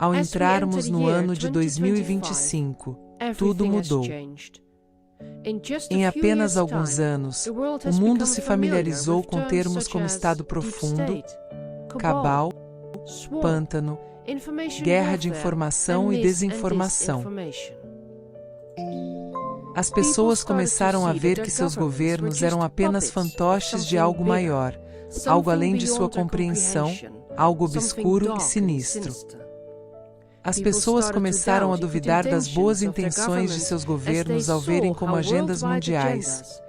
Ao entrarmos no ano de 2025, tudo mudou. Em apenas alguns anos, o mundo se familiarizou com termos como estado profundo, cabal, pântano, guerra de informação e desinformação. As pessoas começaram a ver que seus governos eram apenas fantoches de algo maior, algo além de sua compreensão, algo obscuro e sinistro. As pessoas começaram a duvidar das boas intenções de seus governos ao verem como agendas mundiais,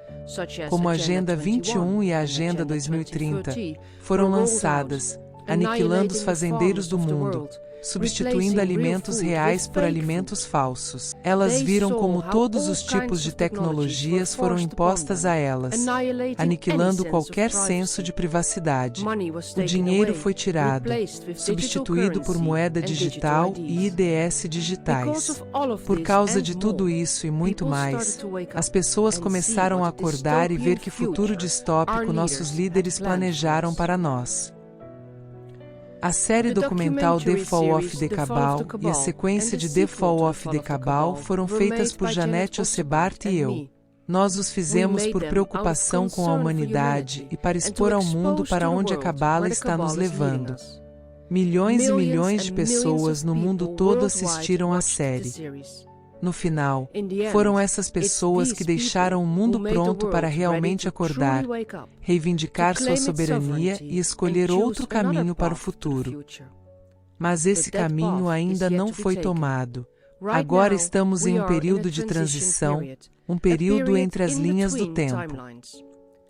como a Agenda 21 e a Agenda 2030, foram lançadas, aniquilando os fazendeiros do mundo, substituindo alimentos reais por alimentos falsos. Elas viram como todos os tipos de tecnologias foram impostas a elas, aniquilando qualquer senso de privacidade. O dinheiro foi tirado, substituído por moeda digital e IDS digitais. Por causa de tudo isso e muito mais, as pessoas começaram a acordar e ver que futuro distópico nossos líderes planejaram para nós. A série documental The Fall of the Cabal e a sequência de The Fall of the Cabal foram feitas por Janette Ossebart e eu. Nós os fizemos por preocupação com a humanidade e para expor ao mundo para onde a Cabala está nos levando. Milhões e milhões de pessoas no mundo todo assistiram à série. No final, foram essas pessoas que deixaram o mundo pronto para realmente acordar, reivindicar sua soberania e escolher outro caminho para o futuro. Mas esse caminho ainda não foi tomado. Agora estamos em um período de transição, um período entre as linhas do tempo.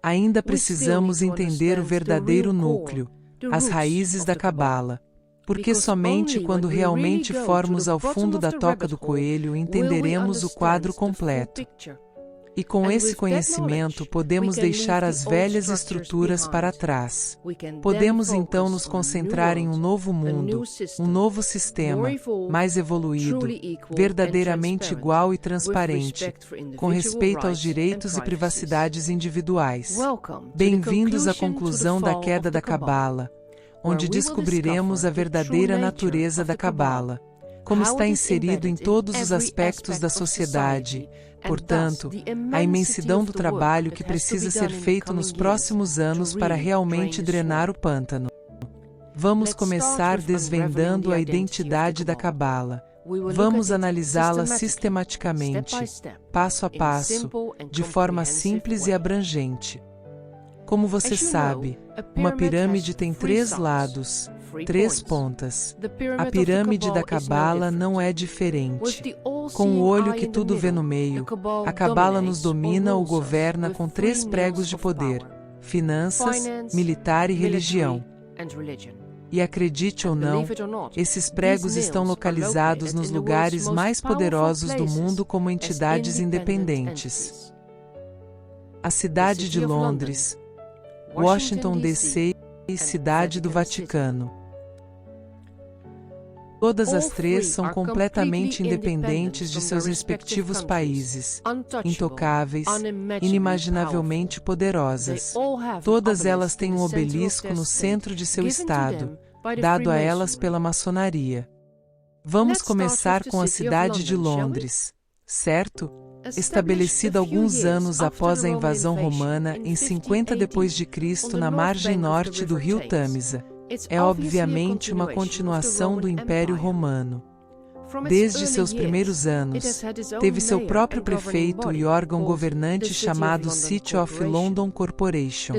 Ainda precisamos entender o verdadeiro núcleo, as raízes da Cabala. Porque somente quando realmente formos ao fundo da toca do coelho entenderemos o quadro completo. E com esse conhecimento podemos deixar as velhas estruturas para trás. Podemos então nos concentrar em um novo mundo, um novo sistema, mais evoluído, verdadeiramente igual e transparente, com respeito aos direitos e privacidades individuais. Bem-vindos à conclusão da queda da Cabala, onde descobriremos a verdadeira natureza da Cabala, como está inserido em todos os aspectos da sociedade, portanto, a imensidão do trabalho que precisa ser feito nos próximos anos para realmente drenar o pântano. Vamos começar desvendando a identidade da Cabala. Vamos analisá-la sistematicamente, passo a passo, de forma simples e abrangente. Como você sabe, uma pirâmide tem 3 lados, 3 pontas. A pirâmide da Cabala não é diferente. Com o olho que tudo vê no meio, a Cabala nos domina ou governa com 3 pregos de poder: finanças, militar e religião. E acredite ou não, esses pregos estão localizados nos lugares mais poderosos do mundo como entidades independentes. A cidade de Londres, Washington, D.C. e Cidade do Vaticano. Todas as 3 são completamente independentes de seus respectivos países, intocáveis, inimaginavelmente poderosas. Todas elas têm um obelisco no centro de seu estado, dado a elas pela maçonaria. Vamos começar com a cidade de Londres, certo? Estabelecida alguns anos após a invasão romana em 50 d.C. na margem norte do rio Tâmisa. É obviamente uma continuação do Império Romano. Desde seus primeiros anos, teve seu próprio prefeito e órgão governante chamado City of London Corporation.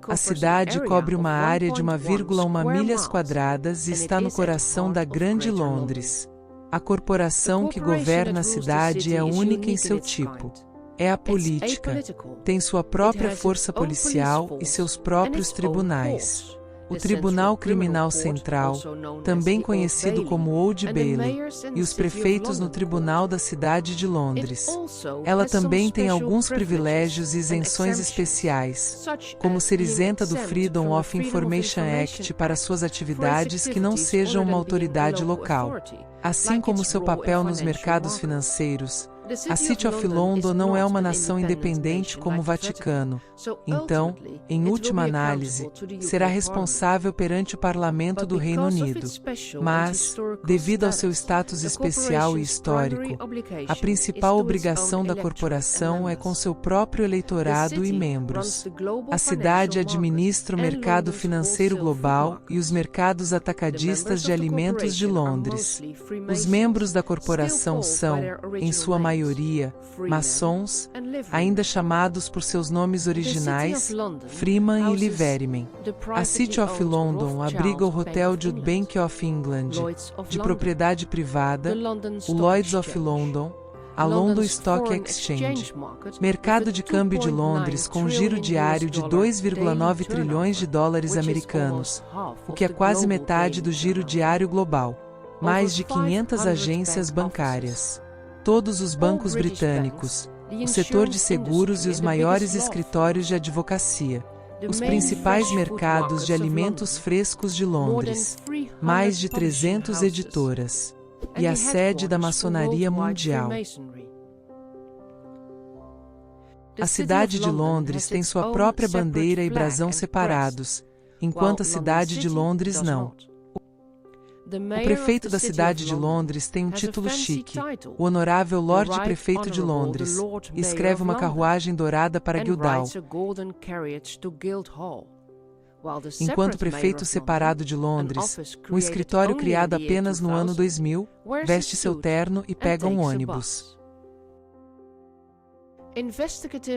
A cidade cobre uma área de 1,1 milhas quadradas e está no coração da Grande Londres. A corporação que governa a cidade é única em seu tipo. É a política. Tem sua própria força policial e seus próprios tribunais. O Tribunal Criminal Central, também conhecido como Old Bailey, e os prefeitos no Tribunal da Cidade de Londres. Ela também tem alguns privilégios e isenções especiais, como ser isenta do Freedom of Information Act para suas atividades que não sejam uma autoridade local. Assim como seu papel nos mercados financeiros, A City of London não é uma nação independente como o Vaticano. Então, em última análise, será responsável perante o Parlamento do Reino Unido. Mas, devido ao seu status especial e histórico, a principal obrigação da corporação é com seu próprio eleitorado e membros. A cidade administra o mercado financeiro global e os mercados atacadistas de alimentos de Londres. Os membros da corporação são, em sua maioria, maçons, ainda chamados por seus nomes originais, Freeman e Liveryman. A City of London abriga o Hotel Jude Bank of England, de propriedade privada, o Lloyd's of London, a London Stock Exchange, mercado de câmbio de Londres com giro diário de 2,9 trilhões de dólares americanos, o que é quase metade do giro diário global. Mais de 500 agências bancárias. Todos os bancos britânicos, o setor de seguros e os maiores escritórios de advocacia. Os principais mercados de alimentos frescos de Londres. Mais de 300 editoras. E a sede da maçonaria mundial. A cidade de Londres tem sua própria bandeira e brasão separados, enquanto a cidade de Londres não. O prefeito da cidade de Londres tem um título chique, o Honorável Lorde Prefeito de Londres, e escreve uma carruagem dourada para Guildhall. Enquanto o prefeito separado de Londres, um escritório criado apenas no ano 2000, veste seu terno e pega um ônibus.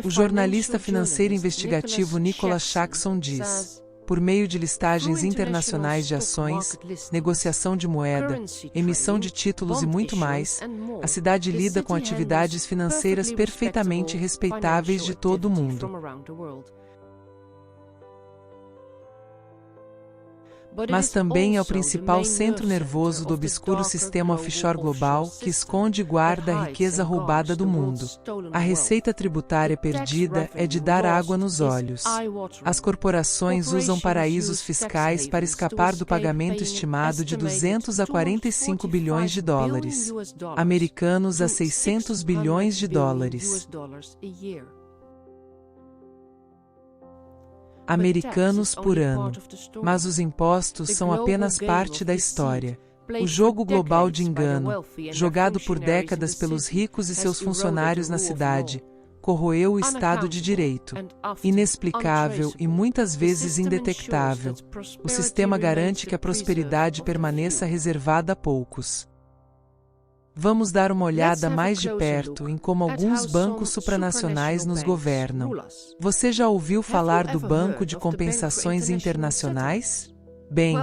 O jornalista financeiro investigativo Nicholas Shaxson diz: por meio de listagens internacionais de ações, negociação de moeda, emissão de títulos e muito mais, a cidade lida com atividades financeiras perfeitamente respeitáveis de todo o mundo. Mas também é o principal centro nervoso do obscuro sistema offshore global que esconde e guarda a riqueza roubada do mundo. A receita tributária perdida é de dar água nos olhos. As corporações usam paraísos fiscais para escapar do pagamento estimado de 200 a 45 bilhões de dólares, americanos a 600 bilhões de dólares. Americanos por ano. Mas os impostos são apenas parte da história. O jogo global de engano, jogado por décadas pelos ricos e seus funcionários na cidade, corroeu o Estado de Direito. Inexplicável e muitas vezes indetectável, o sistema garante que a prosperidade permaneça reservada a poucos. Vamos dar uma olhada mais de perto em como alguns bancos supranacionais nos governam. Você já ouviu falar do Banco de Compensações Internacionais? Bem,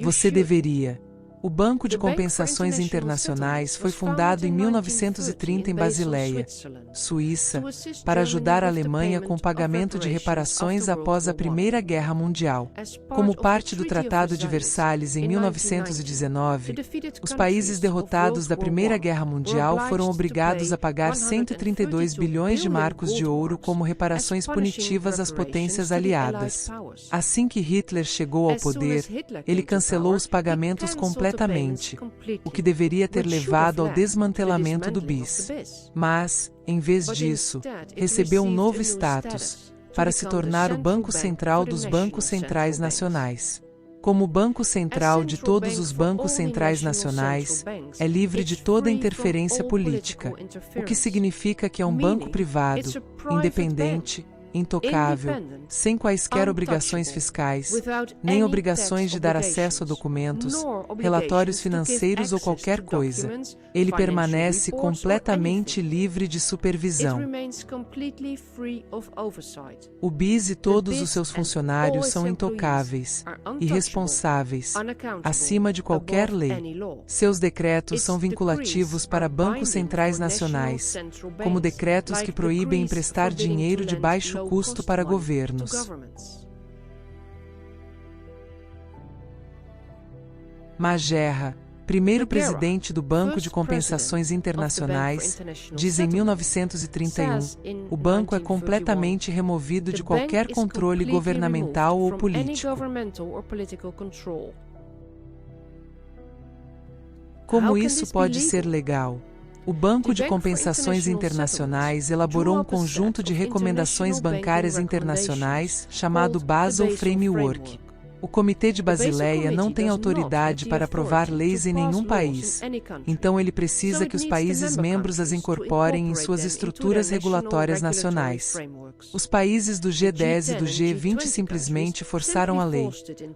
você deveria. O Banco de Compensações Internacionais foi fundado em 1930 em Basileia, Suíça, para ajudar a Alemanha com o pagamento de reparações após a Primeira Guerra Mundial. Como parte do Tratado de Versalhes em 1919, os países derrotados da Primeira Guerra Mundial foram obrigados a pagar 132 bilhões de marcos de ouro como reparações punitivas às potências aliadas. Assim que Hitler chegou ao poder, ele cancelou os pagamentos completamente, o que deveria ter levado ao desmantelamento do BIS. Mas, em vez disso, recebeu um novo status, para se tornar o Banco Central dos Bancos Centrais Nacionais. Como Banco Central de todos os bancos centrais nacionais, é livre de toda interferência política, o que significa que é um banco privado, independente, intocável, sem quaisquer obrigações fiscais, nem obrigações de dar acesso a documentos, relatórios financeiros ou qualquer coisa. Ele permanece completamente livre de supervisão. O BIS e todos os seus funcionários são intocáveis, irresponsáveis, acima de qualquer lei. Seus decretos são vinculativos para bancos centrais nacionais, como decretos que proíbem emprestar dinheiro de baixo custo para governos. Magerra, primeiro presidente do Banco de Compensações Internacionais, diz em 1931, o banco é completamente removido de qualquer controle governamental ou político. Como isso pode ser legal? O Banco de Compensações Internacionais elaborou um conjunto de recomendações bancárias internacionais chamado Basel Framework. O Comitê de Basileia não tem autoridade para aprovar leis em nenhum país, então ele precisa que os países membros as incorporem em suas estruturas regulatórias nacionais. Os países do G10 e do G20 simplesmente forçaram a lei,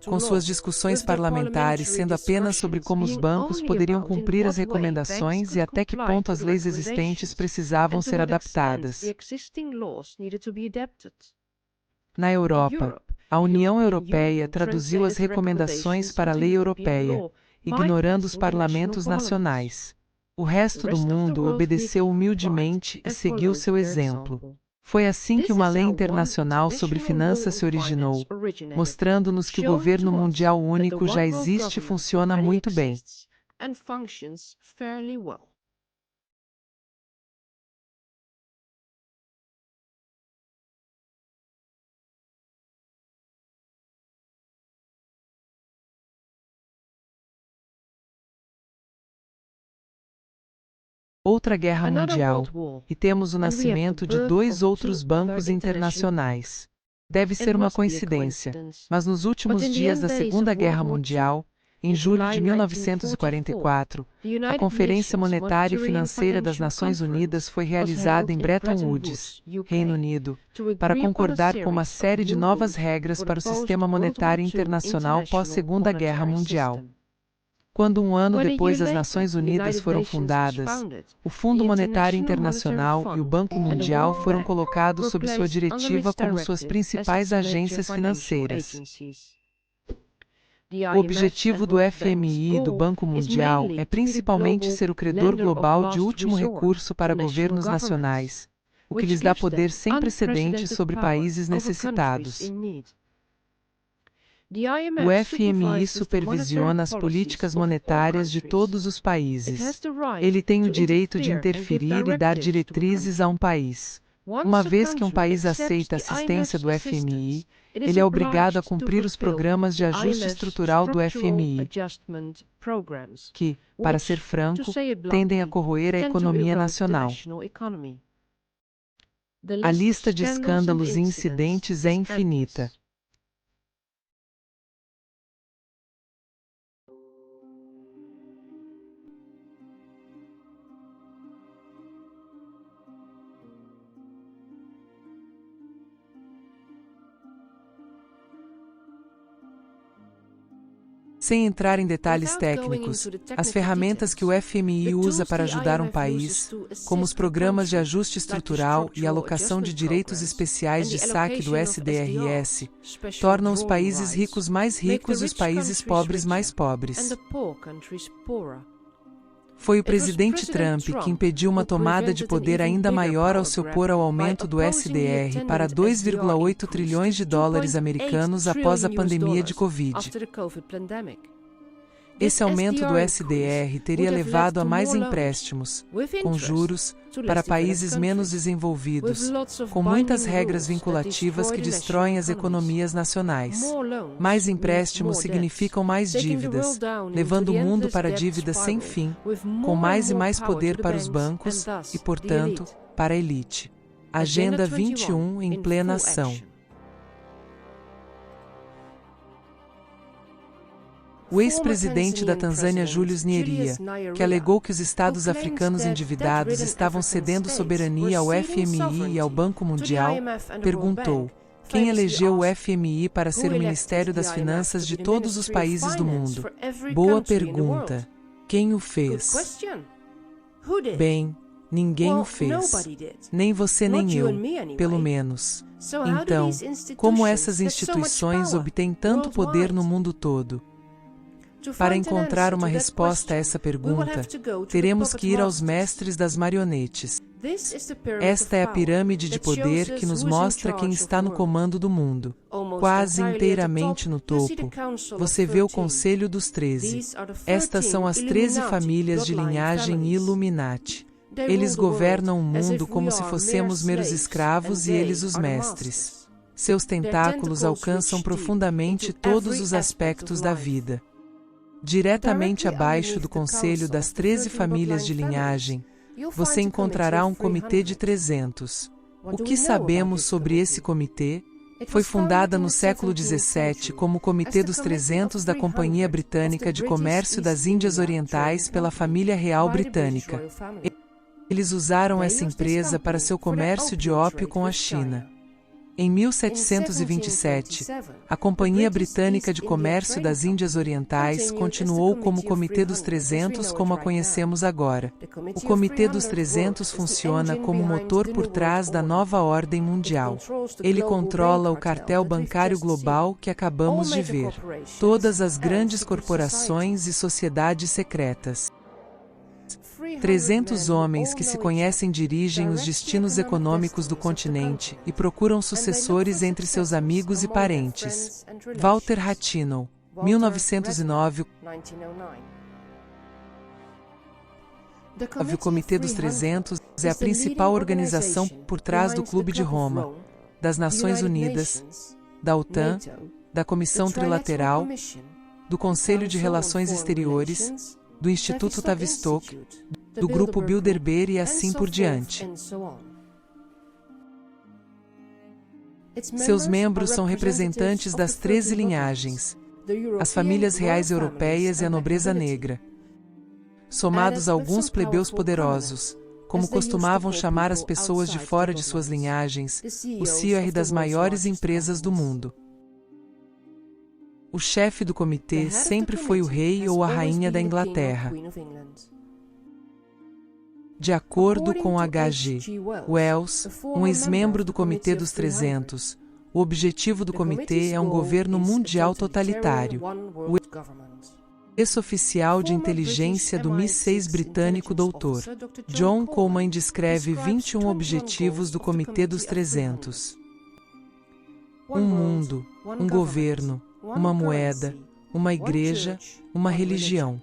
com suas discussões parlamentares sendo apenas sobre como os bancos poderiam cumprir as recomendações e até que ponto as leis existentes precisavam ser adaptadas. Na Europa, a União Europeia traduziu as recomendações para a lei europeia, ignorando os parlamentos nacionais. O resto do mundo obedeceu humildemente e seguiu seu exemplo. Foi assim que uma lei internacional sobre finanças se originou, mostrando-nos que o governo mundial único já existe e funciona muito bem. Outra guerra mundial, e temos o nascimento de dois outros bancos internacionais. Deve ser uma coincidência, mas nos últimos dias da Segunda Guerra Mundial, em julho de 1944, a Conferência Monetária e Financeira das Nações Unidas foi realizada em Bretton Woods, Reino Unido, para concordar com uma série de novas regras para o sistema monetário internacional pós-Segunda Guerra Mundial. Quando um ano depois as Nações Unidas foram fundadas, o Fundo Monetário Internacional e o Banco Mundial foram colocados sob sua diretiva como suas principais agências financeiras. O objetivo do FMI e do Banco Mundial é principalmente ser o credor global de último recurso para governos nacionais, o que lhes dá poder sem precedentes sobre países necessitados. O FMI supervisiona as políticas monetárias de todos os países. Ele tem o direito de interferir e dar diretrizes a um país. Uma vez que um país aceita a assistência do FMI, ele é obrigado a cumprir os programas de ajuste estrutural do FMI, que, para ser franco, tendem a corroer a economia nacional. A lista de escândalos e incidentes é infinita. Sem entrar em detalhes técnicos, as ferramentas que o FMI usa para ajudar um país, como os programas de ajuste estrutural e alocação de direitos especiais de saque do SDRS, tornam os países ricos mais ricos e os países pobres mais pobres. Foi o presidente Trump que impediu uma tomada de poder ainda maior ao se opor ao aumento do SDR para 2,8 trilhões de dólares americanos após a pandemia de Covid. Esse aumento do SDR teria levado a mais empréstimos, com juros, para países menos desenvolvidos, com muitas regras vinculativas que destroem as economias nacionais. Mais empréstimos significam mais dívidas, levando o mundo para dívidas sem fim, com mais e mais poder para os bancos e, portanto, para a elite. Agenda 21 em plena ação. O ex-presidente da Tanzânia Julius Nyerere, que alegou que os estados africanos endividados estavam cedendo soberania ao FMI e ao Banco Mundial, perguntou: quem elegeu o FMI para ser o Ministério das Finanças de todos os países do mundo? Boa pergunta. Quem o fez? Bem, ninguém o fez. Nem você nem eu, pelo menos. Então, como essas instituições obtêm tanto poder no mundo todo? Para encontrar uma resposta a essa pergunta, teremos que ir aos mestres das marionetes. Esta é a pirâmide de poder que nos mostra quem está no comando do mundo. Quase inteiramente no topo, você vê o Conselho dos 13. Estas são as 13 famílias de linhagem Illuminati. Eles governam o mundo como se fossemos meros escravos e eles os mestres. Seus tentáculos alcançam profundamente todos os aspectos da vida. Diretamente abaixo do Conselho das 13 famílias de linhagem, você encontrará um comitê de 300. O que sabemos sobre esse comitê? Foi fundada no século XVII como o Comitê dos 300 da Companhia Britânica de Comércio das Índias Orientais pela família real britânica. Eles usaram essa empresa para seu comércio de ópio com a China. Em 1727, a Companhia Britânica de Comércio das Índias Orientais continuou como Comitê dos 300 como a conhecemos agora. O Comitê dos 300 funciona como motor por trás da nova ordem mundial. Ele controla o cartel bancário global que acabamos de ver. Todas as grandes corporações e sociedades secretas. 300 homens que se conhecem dirigem os destinos econômicos do continente e procuram sucessores entre seus amigos e parentes. Walter Rathenau, 1909. O Comitê dos 300 é a principal organização por trás do Clube de Roma, das Nações Unidas, da OTAN, da Comissão Trilateral, do Conselho de Relações Exteriores, do Instituto Tavistock, do Grupo Bilderberg e assim por diante. Seus membros são representantes das 13 linhagens, as famílias reais europeias e a nobreza negra, somados a alguns plebeus poderosos, como costumavam chamar as pessoas de fora de suas linhagens, o CEO das maiores empresas do mundo. O chefe do comitê sempre foi o rei ou a rainha da Inglaterra. De acordo com H.G. Wells, um ex-membro do Comitê dos 300, o objetivo do comitê é um governo mundial totalitário. O ex-oficial de inteligência do MI6 britânico Dr. John Coleman descreve 21 objetivos do Comitê dos 300. Um mundo, um governo, uma moeda, uma igreja, uma religião.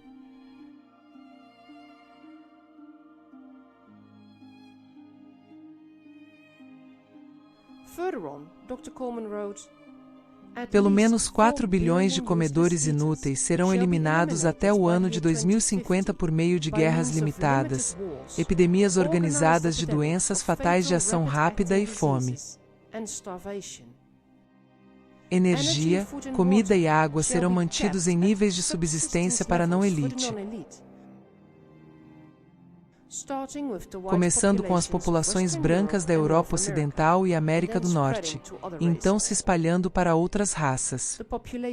Pelo menos 4 bilhões de comedores inúteis serão eliminados até o ano de 2050 por meio de guerras limitadas, epidemias organizadas de doenças fatais de ação rápida e fome. Energia, comida e água serão mantidos em níveis de subsistência para a não-elite, começando com as populações brancas da Europa Ocidental e América do Norte, e então se espalhando para outras raças.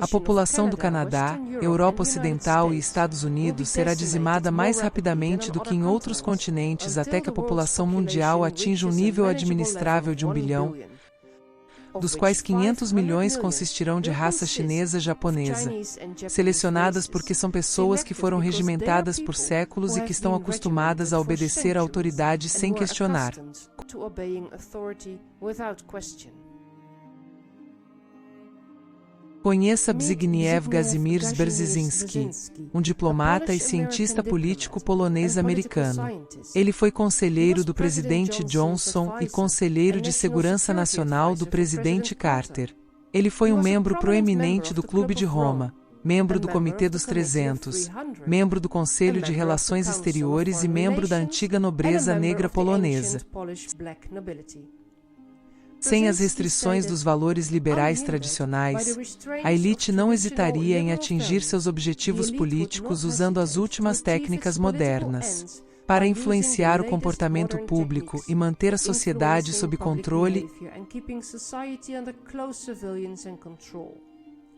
A população do Canadá, Europa Ocidental e Estados Unidos será dizimada mais rapidamente do que em outros continentes até que a população mundial atinja um nível administrável de 1 bilhão, dos quais 500 milhões consistirão de raça chinesa japonesa, selecionadas porque são pessoas que foram regimentadas por séculos e que estão acostumadas a obedecer à autoridade sem questionar. Conheça Zbigniew Gazimir Brzezinski, um diplomata e cientista político polonês-americano. Ele foi conselheiro do presidente Johnson e conselheiro de segurança nacional do presidente Carter. Ele foi um membro proeminente do Clube de Roma, membro do Comitê dos 300, membro do Conselho de Relações Exteriores e membro da antiga nobreza negra polonesa. Sem as restrições dos valores liberais tradicionais, a elite não hesitaria em atingir seus objetivos políticos usando as últimas técnicas modernas para influenciar o comportamento público e manter a sociedade sob controle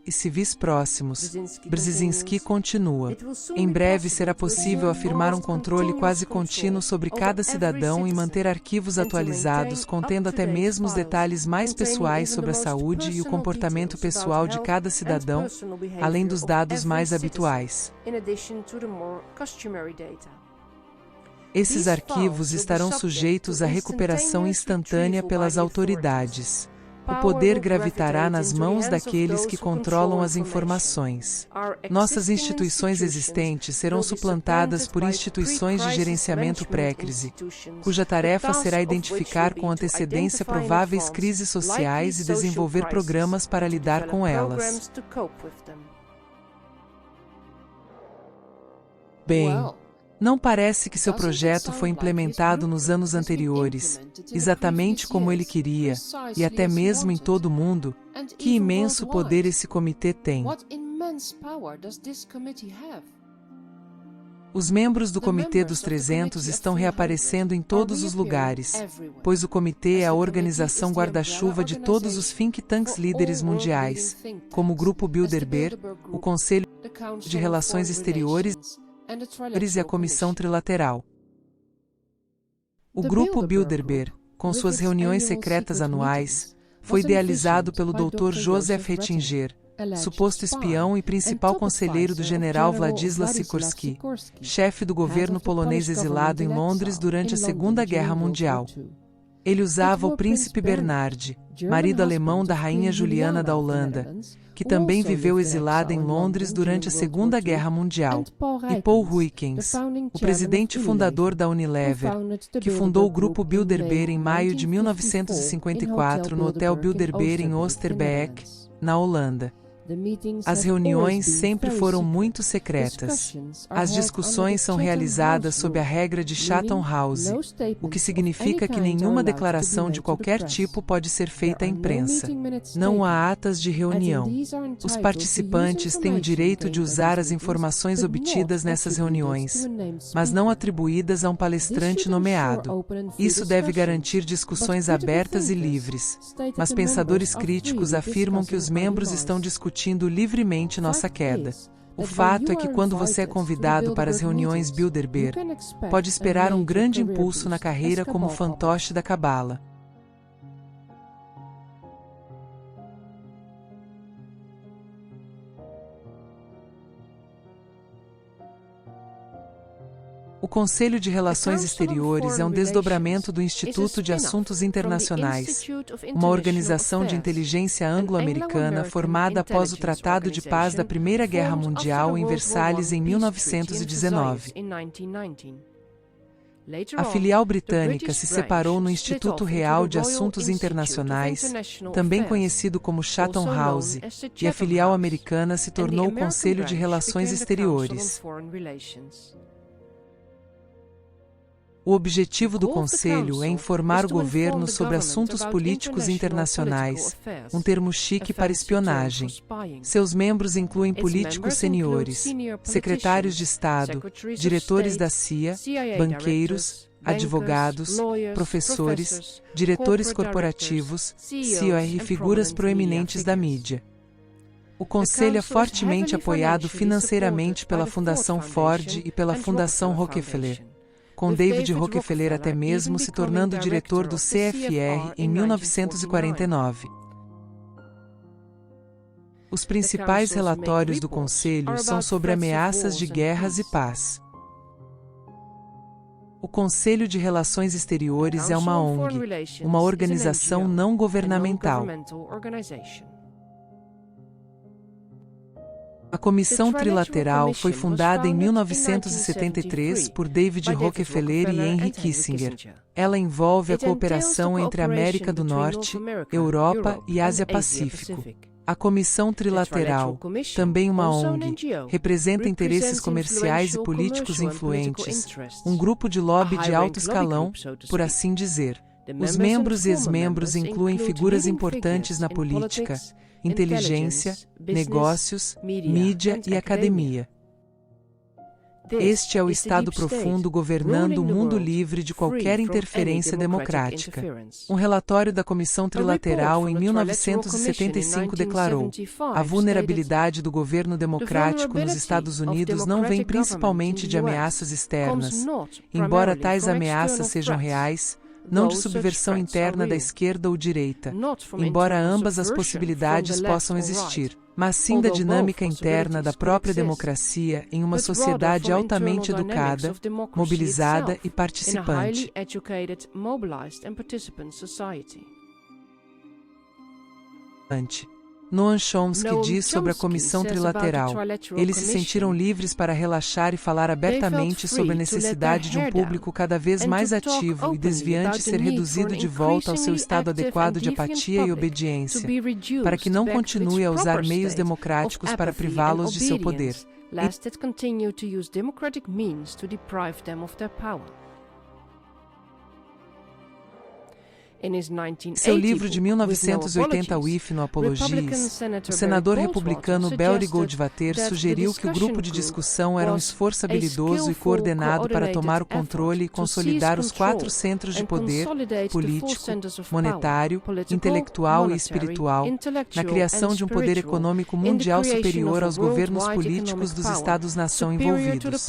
e civis próximos. Brzezinski continua. Em breve será possível afirmar um controle quase contínuo sobre cada cidadão e manter arquivos atualizados contendo até mesmo os detalhes mais pessoais sobre a saúde e o comportamento pessoal de cada cidadão, além dos dados mais habituais. Esses arquivos estarão sujeitos à recuperação instantânea pelas autoridades. O poder gravitará nas mãos daqueles que controlam as informações. Nossas instituições existentes serão suplantadas por instituições de gerenciamento pré-crise, cuja tarefa será identificar com antecedência prováveis crises sociais e desenvolver programas para lidar com elas. Bem, Não parece que seu projeto foi implementado nos anos anteriores, exatamente como ele queria, e até mesmo em todo o mundo. Que imenso poder esse comitê tem! Os membros do Comitê dos 300 estão reaparecendo em todos os lugares, pois o comitê é a organização guarda-chuva de todos os think tanks líderes mundiais, como o Grupo Bilderberg, o Conselho de Relações Exteriores e a Comissão Trilateral. O Grupo Bilderberg, com suas reuniões secretas anuais, foi idealizado pelo Dr. Joseph Rettinger, suposto espião e principal conselheiro do general Władysław Sikorski, chefe do governo polonês exilado em Londres durante a Segunda Guerra Mundial. Ele usava o príncipe Bernard, marido alemão da rainha Juliana da Holanda, que também viveu exilada em Londres durante a Segunda Guerra Mundial, e Paul Huykens, o presidente fundador da Unilever, que fundou o Grupo Bilderberg em maio de 1954 no Hotel Bilderberg em Oosterbeek, na Holanda. As reuniões sempre foram muito secretas. As discussões são realizadas sob a regra de Chatham House, o que significa que nenhuma declaração de qualquer tipo pode ser feita à imprensa. Não há atas de reunião. Os participantes têm o direito de usar as informações obtidas nessas reuniões, mas não atribuídas a um palestrante nomeado. Isso deve garantir discussões abertas e livres, mas pensadores críticos afirmam que os membros estão discutindo livremente nossa queda. O fato é que quando você é convidado para as reuniões Bilderberg, pode esperar um grande impulso na carreira como fantoche da cabala. O Conselho de Relações Exteriores é um desdobramento do Instituto de Assuntos Internacionais, uma organização de inteligência anglo-americana formada após o Tratado de Paz da Primeira Guerra Mundial em Versalhes em 1919. A filial britânica se separou no Instituto Real de Assuntos Internacionais, também conhecido como Chatham House, e a filial americana se tornou o Conselho de Relações Exteriores. O objetivo do Conselho é informar o governo sobre assuntos políticos internacionais, um termo chique para espionagem. Seus membros incluem políticos seniores, secretários de Estado, diretores da CIA, banqueiros, advogados, professores, diretores corporativos, CEOs e figuras proeminentes da mídia. O Conselho é fortemente apoiado financeiramente pela Fundação Ford e pela Fundação Rockefeller, com David Rockefeller até mesmo se tornando diretor do CFR em 1949. Os principais relatórios do Conselho são sobre ameaças de guerras e paz. O Conselho de Relações Exteriores é uma ONG, uma organização não governamental. A Comissão Trilateral foi fundada em 1973 por David Rockefeller e Henry Kissinger. Ela envolve a cooperação entre a América do Norte, Europa e Ásia-Pacífico. A Comissão Trilateral, também uma ONG, representa interesses comerciais e políticos influentes, um grupo de lobby de alto escalão, por assim dizer. Os membros e ex-membros incluem figuras importantes na política, inteligência, negócios, mídia e academia. Este é o Estado profundo governando o mundo livre de qualquer interferência democrática. Um relatório da Comissão Trilateral em 1975 declarou: a vulnerabilidade do governo democrático nos Estados Unidos não vem principalmente de ameaças externas, embora tais ameaças sejam reais, não de subversão interna da esquerda ou direita, embora ambas as possibilidades possam existir, mas sim da dinâmica interna da própria democracia em uma sociedade altamente educada, mobilizada e participante. Noam Chomsky diz sobre a Comissão Trilateral: eles se sentiram livres para relaxar e falar abertamente sobre a necessidade de um público cada vez mais ativo e desviante ser reduzido de volta ao seu estado adequado de apatia e obediência, para que não continue a usar meios democráticos para privá-los de seu poder. lest it continue to use democratic means to deprive them of their power. Em seu livro de 1980, With No Apologies, o senador republicano Barry Goldwater sugeriu que o grupo de discussão era um esforço habilidoso e coordenado para tomar o controle e consolidar os 4 centros de poder político, monetário, intelectual e espiritual, na criação de um poder econômico mundial superior aos governos políticos dos Estados-nação envolvidos.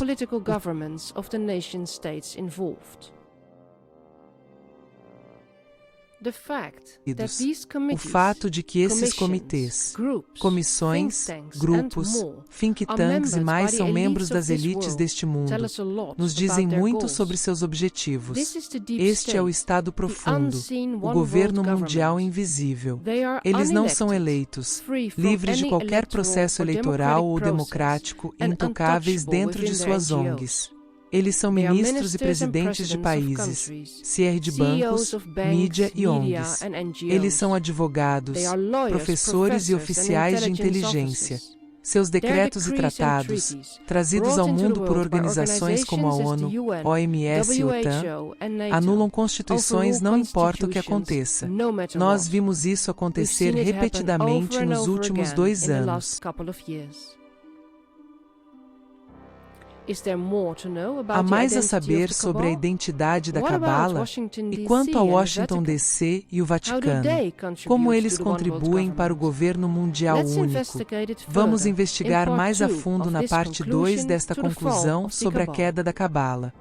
O fato de que esses comitês, comissões, grupos, think tanks e mais são membros das elites deste mundo, nos dizem muito sobre seus objetivos. Este é o Estado profundo, o governo mundial invisível. Eles não são eleitos, livres de qualquer processo eleitoral ou democrático e intocáveis dentro de suas ONGs. Eles são ministros e presidentes de países, CR de bancos, mídia e ONGs. Eles são advogados, professores e oficiais de inteligência. Seus decretos e tratados, trazidos ao mundo por organizações como a ONU, OMS e OTAN, anulam constituições não importa o que aconteça. Nós vimos isso acontecer repetidamente nos últimos 2 anos. Há mais a saber sobre a identidade da Cabala e quanto a Washington DC e o Vaticano, como eles contribuem para o governo mundial único. Vamos investigar mais a fundo na parte 2 desta conclusão sobre a queda da Cabala.